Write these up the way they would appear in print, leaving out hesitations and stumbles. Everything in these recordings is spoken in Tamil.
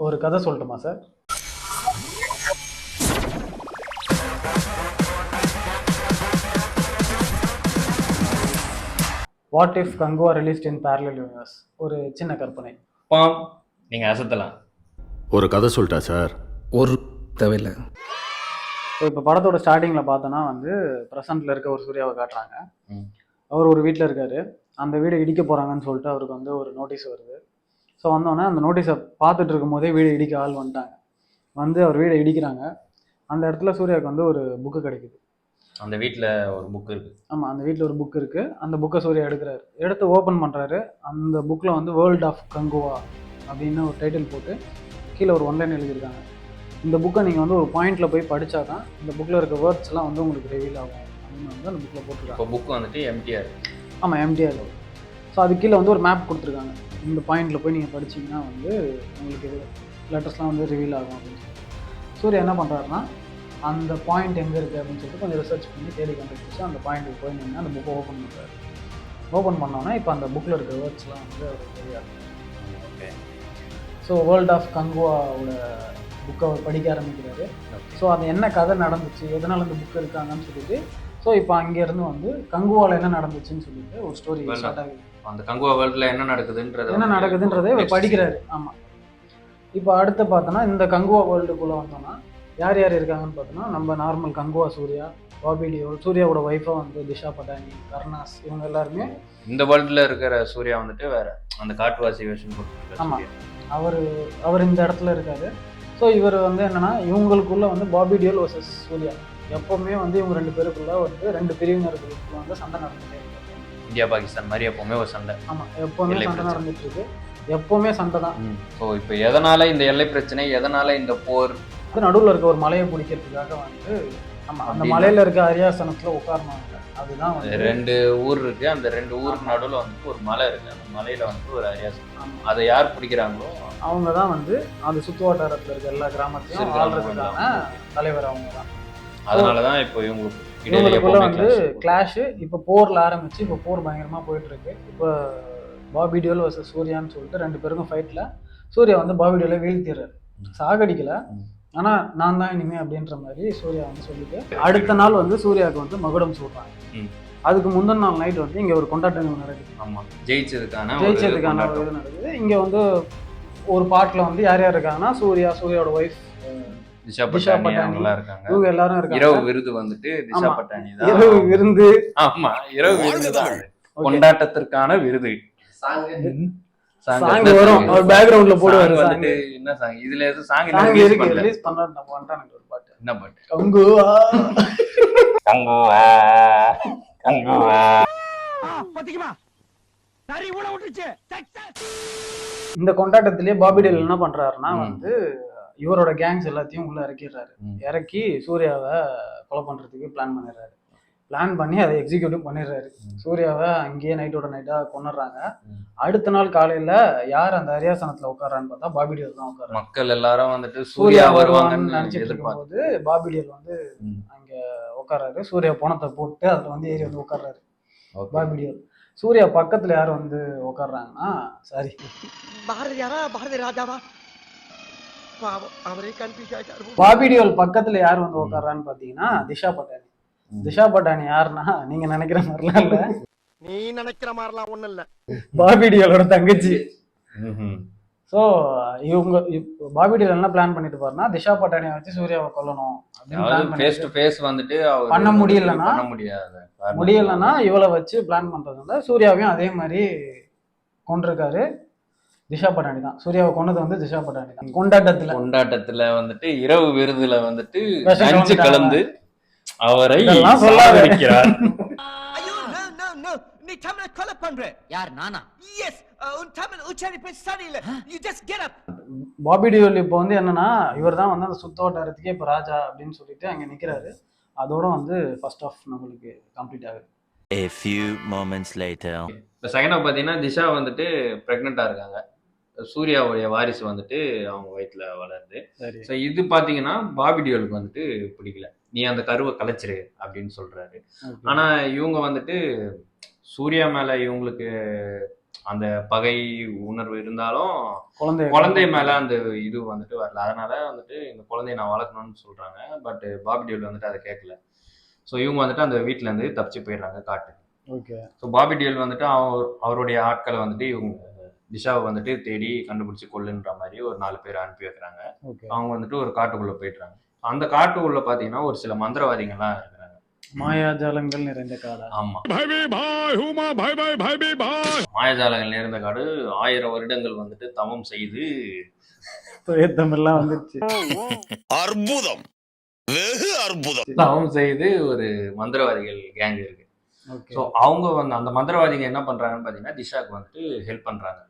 ஒரு கதை சொல்லட்டுமா sir? What if Kanguva released in parallel universe? ஒரு சின்ன கற்பனை. பாம் நீங்கள் அசத்தலாம். ஒரு கதை சொல்லிட்டா சார்? ஒரு தேவையில்லை. இப்போ படத்தோட ஸ்டார்டிங்கில் பார்த்தோன்னா வந்து ப்ரெசண்ட்டில் இருக்க ஒரு சூர்யாவை காட்டுறாங்க. அவர் ஒரு வீட்டில் இருக்கார். அந்த வீடை இடிக்க போகிறாங்கன்னு சொல்லிட்டு அவருக்கு வந்து ஒரு நோட்டீஸ் வருது. ஸோ வந்தோடனே அந்த நோட்டீஸை பார்த்துட்டு இருக்கும் போதே வீடு இடிக்க ஆள் வந்துட்டாங்க. வந்து அவர் வீடை இடிக்கிறாங்க. அந்த இடத்துல சூர்யாவுக்கு வந்து ஒரு புக்கு கிடைக்குது. அந்த வீட்டில் ஒரு புக் இருக்குது. ஆமாம், அந்த வீட்டில் ஒரு புக் இருக்குது. அந்த புக்கை சூர்யா எடுக்கிறாரு. எடுத்து ஓப்பன் பண்ணுறாரு. அந்த புக்கில் வந்து வேர்ல்ட் ஆஃப் கங்குவா அப்படின்னு ஒரு டைட்டில் போட்டு கீழே ஒரு ஒன்லைன் எழுதியிருக்காங்க. இந்த புக்கை நீங்கள் வந்து ஒரு பாயிண்டில் போய் படித்தா தான் இந்த புக்கில் இருக்க வேர்ட்ஸ்லாம் வந்து உங்களுக்கு ரிவீல் ஆகும் அப்படின்னு வந்து அந்த புக்கில் போட்டிருக்காங்க. இப்போ புக் வந்துட்டு எம்டிஆர். ஆமாம், எம்டிஆர். ஸோ அது கீழே வந்து ஒரு மேப் கொடுத்துருக்காங்க. இந்த பாயிண்டில் போய் நீங்கள் படிச்சிங்கன்னா வந்து உங்களுக்கு இது லெட்டர்ஸ்லாம் வந்து ரிவீல் ஆகும் அப்படின்னு சொல்லி சூர்யா என்ன பண்ணுறாருன்னா, அந்த பாயிண்ட் எங்கே இருக்குது அப்படின்னு சொல்லிட்டு கொஞ்சம் ரிசர்ச் பண்ணி தேடி கண்டுபிடிச்சி அந்த பாயிண்ட்டுக்கு போய் நின்று அந்த புக்கை ஓப்பன் பண்ணுறாரு. ஓப்பன் பண்ணோன்னா இப்போ அந்த புக்கில் இருக்க வேர்ட்ஸ்லாம் வந்து அவருக்கு தெரியாது. ஓகே. ஸோ வேர்ல்ட் ஆஃப் கங்குவாவோட புக்கை அவர் படிக்க ஆரம்பிக்கிறாரு. ஸோ அது என்ன கதை நடந்துச்சு, எதனால் அந்த புக் இருக்காங்கன்னு சொல்லிட்டு ஸோ இப்போ அங்கேருந்து வந்து கங்குவாவில் என்ன நடந்துச்சுன்னு சொல்லிட்டு ஒரு ஸ்டோரி ஸ்டார்ட் ஆகுது. அந்த கங்குவா வேர்ல்டில் என்ன நடக்குதுன்றதை இவர் படிக்கிறாரு. ஆமாம். இப்போ அடுத்து பார்த்தோன்னா இந்த கங்குவா வேர்ல்டுக்குள்ளே வந்தோன்னா யார் யார் இருக்காங்கன்னு பார்த்தோன்னா, நம்ம நார்மல் கங்குவா சூர்யா, பாபி டியோல், சூர்யாவோட ஒய்ஃபாக வந்து திஷா பட்டானி, கருணாஸ், இவங்க எல்லாருமே இந்த வேர்ல்டில் இருக்கிற சூர்யா வந்துட்டு வேற அந்த காட்டுவாசி வேஷன் போட்டு. ஆமாம், அவர் இந்த இடத்துல இருக்காரு. ஸோ இவர் வந்து என்னன்னா, இவங்களுக்குள்ள வந்து பாபி டியோல் வர்சஸ் சூர்யா எப்போவுமே வந்து இவங்க ரெண்டு பேருக்குள்ள வந்து ரெண்டு பிரிவினர்களுக்குள்ள வந்து சண்டை நடந்துகிட்டே இருக்கு. இந்தியா பாகிஸ்தான் மாதிரி எப்போவுமே ஒரு சண்டை. ஆமாம், எப்போவுமே சண்டை நடந்துட்டு இருக்கு. எப்போவுமே சண்டை தான். ஸோ இப்போ எதனால இந்த எல்லை பிரச்சனை, எதனால இந்த போர்? நடுவில் இருக்க ஒரு மலையை பிடிக்கிறதுக்காக வந்து அந்த மலையில இருக்க அரியாசனத்துல உட்காரணும். அதுதான் வந்து ரெண்டு ஊர் இருக்கு. அந்த ரெண்டு ஊருக்கு நடுவில் வந்துட்டு ஒரு மலை இருக்கு. அந்த மலையில வந்துட்டு ஒரு அரியாசனம். அதை யார் பிடிக்கிறாங்களோ அவங்க தான் வந்து அந்த சுற்று வட்டாரத்தில் இருக்க எல்லா கிராமத்தையும் ஆள்றதுக்கான தலைவர் அவங்க தான். அதனாலதான் இப்போ இவங்களுக்குள்ள இவங்களுக்குள்ள வந்து கிளாஷ். இப்போ போர்ல ஆரம்பிச்சு இப்போ போர் பயங்கரமா போயிட்டு இருக்கு. இப்போ பாபி டியோல் வர்சஸ் சூர்யான்னு சொல்லிட்டு ரெண்டு பேருக்கும் ஃபைட்ல சூர்யா வந்து பாபி டியோலை வீழ்த்திடுறாரு. சாகடிக்கல, ஆனா நான் தான் இனிமே அப்படின்ற மாதிரி சூர்யா வந்து சொல்லிட்டு அடுத்த நாள் வந்து சூர்யாவுக்கு வந்து மகுடம் சூடுறாங்க. அதுக்கு முந்தின நாள் நைட் வந்து இங்க ஒரு கொண்டாட்டம் நடக்குது. ஆமா, ஜெயிச்சதுக்கான ஒரு இது நடக்குது. இங்க வந்து ஒரு பாட்டுல வந்து யார் யார் இருக்காங்கன்னா, சூர்யாவோட ஒய்ஃப் திஷா பட்டானி இருக்காங்க. இவங்க எல்லாரும் இருக்காங்க. இரவு விருது வந்துட்டு திஷா பட்டானி தான். இரவு விருந்து. ஆமா, இரவு விருது தான் கொண்டாட்டத்திற்கான விருது. சாங் வரும், அவர் பேக்ரவுண்ட்ல போடுவாரு. வந்துட்டு என்ன சாங் இதுல எது சாங் ரிலீஸ் பண்ணாரு. நம்ம வந்துட்டாங்க ஒரு பாட்டு. என்ன பாட்டு? கங்குவா கங்குவா கங்குவா. பாத்தீங்களா, சரி ஊட விட்டுச்சு. இந்த கொண்டாட்டத்திலேயே பாபி டியோல் என்ன பண்றாருன்னா வந்து இவரோட கேங்ஸ் எல்லாத்தையும் உள்ள இறக்கிடுறாரு. இறக்கி சூர்யாவை கொலை பண்றதுக்கு பிளான் பண்ணிடுறாரு. பிளான் பண்ணி அதை எக்ஸிக்யூட்டிவ் பண்ணிடுறாரு. சூர்யாவை அங்கேயே நைட்டோட நைட்டா கொண்டுறாங்க. அடுத்த நாள் காலையில யார் அந்த அரியாசனத்துல உட்காரான்னு பார்த்தா பாபி டியோல் தான் உட்காரு. மக்கள் எல்லாரும் வந்துட்டு சூர்யா வருவாங்கன்னு நினைச்சிட்டு இருக்கும் போது பாபி டியோல் வந்து அங்க உட்காராரு. சூர்யா பணத்தை போட்டு அதுல வந்து ஏறி வந்து உட்கார்றாரு பாபி டியோல். சூர்யா பக்கத்துல யார் வந்து உட்கார்றாங்கன்னா, சாரி பாரதி ராஜாவா, பாபி டியோல் பக்கத்துல யார் வந்து உட்கார்றான்னு பாத்தீங்கன்னா திஷா பட்டானி. திஷா பட்டானி யாருன்னா, நீங்க நினைக்கிற மாதிரிலாம் இல்ல, நீ நினைக்கிற மாதிரிலாம் ஒண்ணும் இல்ல, பாபி டியோலோட தங்கச்சி. ஸோ இவங்க பாபி டியோல் என்ன பிளான் பண்ணிட்டு பாருன்னா, திஷா பட்டானியை வச்சு சூர்யாவை கொல்லணும் அப்படின்னு ஃபேஸ் டு ஃபேஸ் வந்துட்டு பண்ண முடியலன்னா, முடியலன்னா இவளை வச்சு பிளான் பண்றதுனால சூர்யாவையும் அதே மாதிரி கொண்டிருக்காரு. திஷா பட்டானி தான் சூர்யாவை கொண்டது வந்து திஷா பட்டானி தான். கொண்டாட்டத்துல வந்துட்டு இரவு விருதுல வந்துட்டு நஞ்சு கலந்து அவரை சொல்லாதிருக்கிறார். நீ தமிழை கொலை பண்ற. யார், நானா? எஸ், உன் தமிழ் உச்சரிப்பு சரியில்லை. You just get up. Bobby Deol இப்போ வந்து என்னன்னா, இவர் தான் வந்து அந்த சுத்த வட்டாரத்துக்கே இப்போ ராஜா அப்படின்னு சொல்லிட்டு அங்க நிக்கிறாரு. அதோட வந்து ஃபர்ஸ்ட் ஆஃப் நம்மளுக்கு கம்ப்ளீட் ஆகுது. A few moments later. இப்போ செகண்ட் ஆஃப் பார்த்தீங்கன்னா திஷா வந்துட்டு ப்ரெக்னெண்ட்டாக இருக்காங்க. சூர்யாவுடைய வாரிசு வந்துட்டு அவங்க வயிற்றுல வளருது. ஸோ இது பார்த்தீங்கன்னா பாபி டியோலுக்கு வந்துட்டு பிடிக்கல. நீ அந்த கருவை கலைச்சிரு அப்படின்னு சொல்றாரு. ஆனால் இவங்க வந்துட்டு சூர்யா மேலே இவங்களுக்கு அந்த பகை உணர்வு இருந்தாலும் குழந்தை குழந்தை மேல அந்த இது வந்துட்டு வரல. அதனால வந்துட்டு இந்த குழந்தைய நான் வளர்க்கணும்னு சொல்றாங்க. பட் பாபி டியோல் வந்துட்டு அதை கேட்கல. ஸோ இவங்க வந்துட்டு அந்த வீட்டுல இருந்து தப்பிச்சு போயிடுறாங்க காட்டு. ஓகே. ஸோ பாபி டியோல் வந்துட்டு அவருடைய ஆட்களை வந்துட்டு இவங்க திஷாவை வந்துட்டு தேடி கண்டுபிடிச்சு கொல்லுன்ற மாதிரி ஒரு 4 பேர் அனுப்பி வைக்கிறாங்க. ஓகே. அவங்க வந்துட்டு ஒரு காட்டுக்குள்ள போயிடுறாங்க. அந்த காட்டுக்குள்ள பாத்தீங்கன்னா ஒரு சில மந்திரவாதிகள்லாம் இருக்கிறாங்க. மாயாஜாலங்கள் நிறைந்த காடா? ஆமா, மாயாஜாலங்கள் நிறைந்த காடு. 1000 வருடங்கள் வந்துட்டு தவம் செய்து தமிழ்லாம் வந்துருச்சு. அற்புதம், வெகு அற்புதம். தவம் செய்து ஒரு மந்திரவாதிகள் கேங் இருக்கு. ஸோ அவங்க வந்து அந்த மந்திரவாதிகள் என்ன பண்றாங்கன்னு பாத்தீங்கன்னா திஷாக்கு வந்துட்டு ஹெல்ப் பண்றாங்க.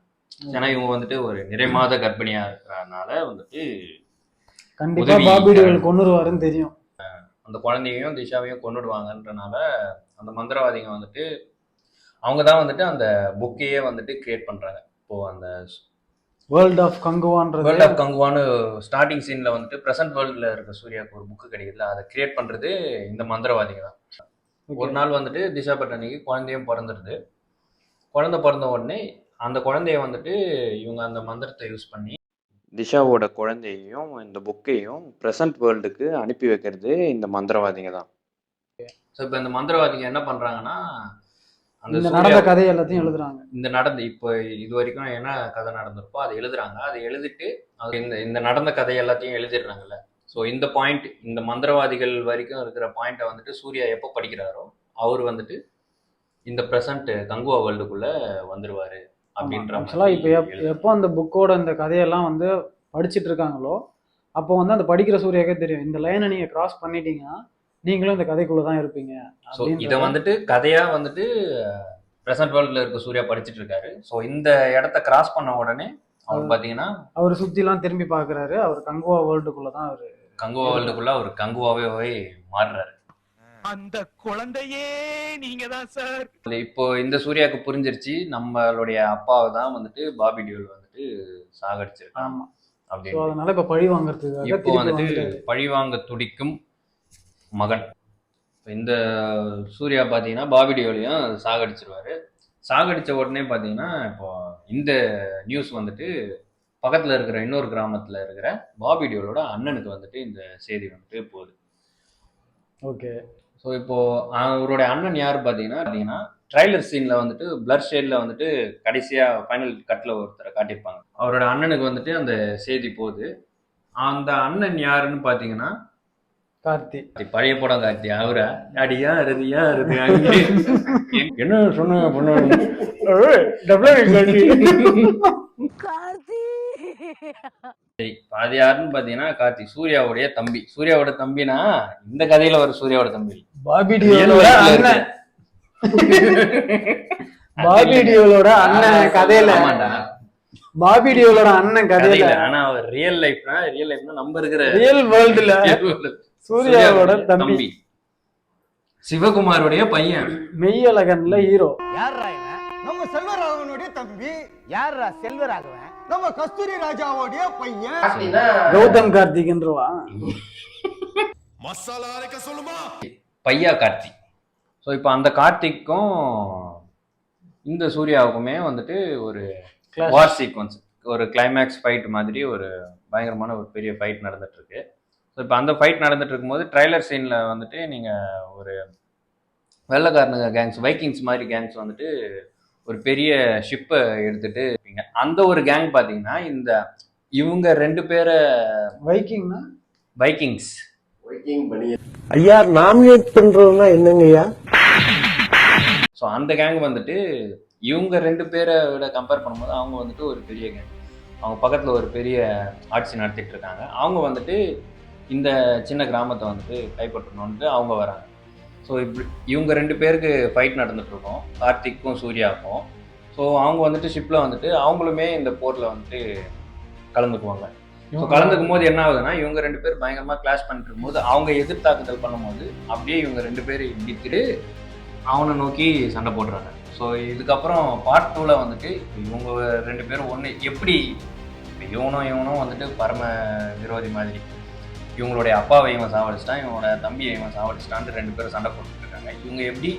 ஏன்னா இவங்க வந்துட்டு ஒரு நிறைமாத கர்ப்பிணியா இருக்கிறதுனால வந்துட்டு கண்டிப்பா பாபி டியோல் கொன்னுருவாருன்னு தெரியும். அந்த குழந்தையையும் திஷாவையும் கொன்னுடுவாங்கன்றனால அந்த மந்திரவாதிங்க வந்துட்டு அவங்க தான் வந்துட்டு அந்த புக்கையே வந்துட்டு கிரியேட் பண்றாங்க. இப்போ அந்த வேர்ல்ட் ஆஃப் கங்குவான்னு ஸ்டார்டிங் சீன்ல வந்துட்டு பிரசன்ட் வேர்ல்ட்ல இருக்க சூர்யாவுக்கு ஒரு புக்கு கிடைக்குதுல, அதை கிரியேட் பண்றது இந்த மந்திரவாதிங்க தான். ஒரு நாள் வந்துட்டு திஷா பட்டனிக்கு குழந்தையும் பிறந்துருது. குழந்தை பிறந்த உடனே அந்த குழந்தைய வந்துட்டு இவங்க அந்த மந்திரத்தை யூஸ் பண்ணி திஷாவோட குழந்தையையும் இந்த புக்கையும் ப்ரெசன்ட் வேர்ல்டுக்கு அனுப்பி வைக்கிறது இந்த மந்திரவாதிங்க தான். ஸோ இப்போ இந்த மந்திரவாதிங்க என்ன பண்றாங்கன்னா அந்த நடந்த கதை எல்லாத்தையும் எழுதுறாங்க. இப்போ இது வரைக்கும் என்ன கதை நடந்திருக்கோ அதை எழுதுறாங்க. அதை எழுதிட்டு இந்த நடந்த கதை எல்லாத்தையும் எழுதிடுறாங்கல்ல. ஸோ இந்த பாயிண்ட், இந்த மந்திரவாதிகள் வரைக்கும் இருக்கிற பாயிண்ட்டை வந்துட்டு சூர்யா எப்போ படிக்கிறாரோ அவர் வந்துட்டு இந்த ப்ரெசன்ட் கங்குவா வேர்ல்டுக்குள்ள வந்துருவாரு அப்படின்ற. இப்போ எப்போ அந்த புக்கோட அந்த கதையெல்லாம் வந்து படிச்சுட்டு இருக்காங்களோ அப்போ வந்து அந்த படிக்கிற சூர்யாக்கே தெரியும் இந்த லைனை நீங்க கிராஸ் பண்ணிட்டீங்கன்னா நீங்களும் இந்த கதைக்குள்ளதான் இருப்பீங்க. ஸோ இதை வந்துட்டு கதையா வந்துட்டு ப்ரெசன்ட் வேர்ல்டுல இருக்க சூர்யா படிச்சுட்டு இருக்காரு. ஸோ இந்த இடத்த கிராஸ் பண்ண உடனே அவர் பாத்தீங்கன்னா அவர் சுத்திலாம் திரும்பி பாக்குறாரு. அவர் கங்குவா வேர்ல்டுக்குள்ளதான் அவரு அவர் கங்குவாவே மாறுறாரு. அந்த குழந்தையே நீங்க தான் சார். இப்போ இந்த சூர்யாவுக்கு புரிஞ்சிருச்சு நம்மளுடைய அப்பாவை தான் வந்துட்டு பாபி டியோல் வந்துட்டு சாகடிச்சிருக்காங்க அப்படின்னு. அதனால இப்ப பழி வாங்குறதுக்காக இப்போ வந்துட்டு பழி வாங்க துடிக்கும் மகன். இந்த சூர்யா பாத்தீங்கன்னா பாபி டியோலையும் சாகடிச்சிருவாரு. சாகடிச்ச உடனே பாத்தீங்கன்னா இப்போ இந்த நியூஸ் வந்துட்டு பக்கத்துல இருக்கிற இன்னொரு கிராமத்துல இருக்கிற பாபி டியோலோட அண்ணனுக்கு வந்துட்டு இந்த செய்தி வந்துட்டு போகுது. ஓகே. ஸோ இப்போ அவருடைய அண்ணன் யார் பார்த்தீங்கன்னா ட்ரைலர் சீன்ல வந்துட்டு பிளர் ஷேட்ல வந்துட்டு கடைசியா ஃபைனல் கட்ல ஒருத்தரை காட்டியிருப்பாங்க. அவரோட அண்ணனுக்கு வந்துட்டு அந்த செய்தி போகுது. அந்த அண்ணன் யாருன்னு பார்த்தீங்கன்னா கார்த்தி. பழைய படம் கார்த்தி. அவரா அடியா அறுதியா அறுதி என்ன சொன்னாங்க பொண்ணு சரி. அது யாருன்னு பாத்தீங்கன்னா கார்த்தி, சூர்யாவுடைய தம்பி. சூர்யாவோட தம்பினா இந்த கதையில ஒரு சூர்யாவோட தம்பி பாபி டியோலோட அண்ணன். பாபி டியோலோட அண்ணன் கதையில. பாபி டியோலோட அண்ணன் கதையில. ஆனா அவர் ரியல் லைஃப்னா நம்ம இருக்கிற ரியல் வேர்ல்டுல சூர்யாவோட தம்பி, சிவகுமாரோடைய பையன், மெய்யழகன்ல ஹீரோ. யாரா இவன்? நம்ம செல்வராகவனுடைய தம்பி. யாரா செல்வராகவன்? நம்ம கஸ்தூரி ராஜாவோடைய பையன் கௌதம் கார்த்திக்ன்றவா. மசாலா அரைக்க சொல்லுமா பையா கார்த்திக். ஸோ இப்போ அந்த கார்த்திக்கும் இந்த சூர்யாவுக்குமே வந்துட்டு ஒரு வார் சீக்வன்ஸ், ஒரு கிளைமேக்ஸ் ஃபைட் மாதிரி ஒரு பயங்கரமான ஒரு பெரிய ஃபைட் நடந்துட்டு இருக்கு. ஸோ இப்போ அந்த ஃபைட் நடந்துட்டு இருக்கும்போது ட்ரைலர் சீன்ல வந்துட்டு நீங்க ஒரு வெள்ளைக்காரனுங்க கேங்ஸ், வைக்கிங்ஸ் மாதிரி கேங்ஸ் வந்துட்டு ஒரு பெரிய ஷிப்பை எடுத்துட்டு இருப்பீங்க. அந்த ஒரு கேங் பாத்தீங்கன்னா இந்த இவங்க 2 பேரை வைக்கிங்னா வைக்கிங்ஸ். ஐயா நாமினேட் பண்றதுன்னா என்னங்கய்யா? ஸோ அந்த கேங் வந்துட்டு இவங்க 2 பேரை விட கம்பேர் பண்ணும்போது அவங்க வந்துட்டு ஒரு பெரிய கேங். அவங்க பக்கத்துல ஒரு பெரிய ஆட்சி நடத்திட்டு இருக்காங்க. அவங்க வந்துட்டு இந்த சின்ன கிராமத்தை வந்துட்டு கைப்பற்றணும்ட்டு அவங்க வராங்க. ஸோ இப்படி இவங்க 2 பேருக்கு ஃபைட் நடந்துட்டு இருக்கோம், கார்த்திக்கும் சூர்யாவுக்கும். ஸோ அவங்க வந்துட்டு ஷிப்பில் வந்துட்டு அவங்களுமே இந்த போரில் வந்துட்டு கலந்துக்குவாங்க. ஸோ கலந்துக்கும் போது என்ன ஆகுதுன்னா இவங்க 2 பேர் பயங்கரமாக கிளாஷ் பண்ணிட்டு இருக்கும்போது அவங்க எதிர்த்தாக்குதல் பண்ணும்போது அப்படியே இவங்க 2 பேர் இடித்துட்டு அவனை நோக்கி சண்டை போடுறாங்க. ஸோ இதுக்கப்புறம் பார்ட் 2ல் வந்துட்டு இவங்க 2 பேரும் ஒன்று எப்படி இவனும் வந்துட்டு பரம விரோதி மாதிரி இவங்களுடைய அப்பாவை இவன் சாவடிச்சிட்டான், இவனோட தம்பியை இவன் சாவடிச்சிட்டான்ட்டு 2 பேரும் சண்டை போட்டுட்டு இருக்காங்க. இவங்க எப்படி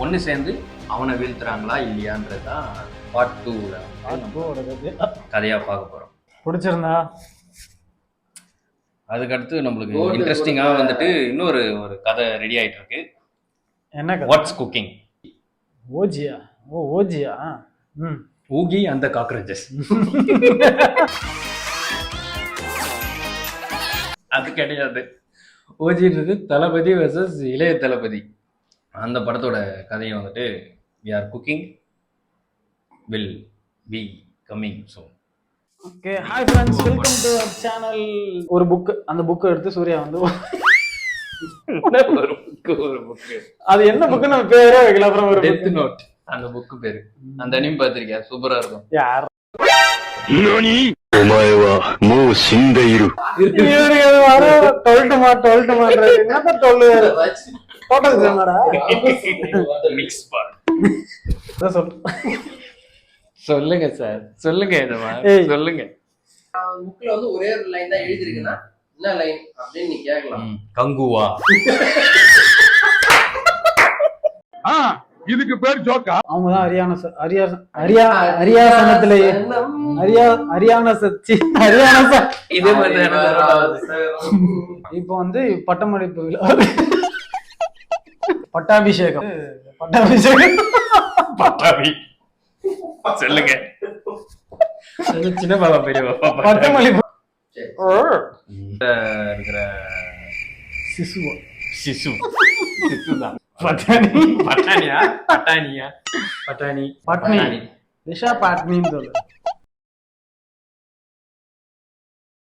ஒன்று சேர்ந்து அவனை வீழ்த்துறாங்களா இல்லையான்றது தான் பார்ட் 2ல கதையா பார்க்க போறோம். பிடிச்சிருந்தா அதுக்கடுத்து நம்மளுக்கு இன்ட்ரெஸ்டிங்கா வந்துட்டு இன்னொரு ஒரு கதை ரெடி ஆயிட்டு இருக்கு. என்ன கதை? Watts cooking. ஓஜியா? ஓ ஓஜியா. ஊகி அந்த காக்ரோச்சஸ். அது கிடையாது. ஓஜின்றது தளபதி வெர்சஸ் இளைய தளபதி. அந்த படத்தோட கதையை வந்துட்டு we are cooking will be coming soon. Okay, hi friends, welcome to our channel. ஒரு புக், அந்த புக்கை எடுத்து சூர்யா வந்து ஒரு புக்கு அது என்ன புக்கு நம்ம பேரே வைக்கல. அப்புறம் ஒரு டெத் நோட் அந்த புக்கு பேரு. அந்த அனிம் பார்த்திருக்கியா? சூப்பரா இருக்கும். யார் நனி உமாயே வா மோ சிந்தையிரு சொல்லுங்க சார், சொல்லுங்க. சொல்லுங்க. புக்ல வந்து ஒரே ஒரு லைன் தான் எழுதிருக்குன்னா என்ன லைன் அப்படின்னு நீ கேட்கலாம். கங்குவா. இதுக்கு பேர் ஜோக்கா? அவங்கதான் அரியாசனத்திலேயே இதே மாதிரி இப்போ வந்து பட்டமளிப்பு விழா, பட்டாபிஷேகம். சொல்லுங்க. சின்ன பாப்பா பெரிய பாப்பா பட்டமளிப்பு இருக்கிற சிசு சிசுதான். பட்டாணி பட்டாணியா? பட்டாணி பட்னி. திஷா பட்னின்னு சொல்லு.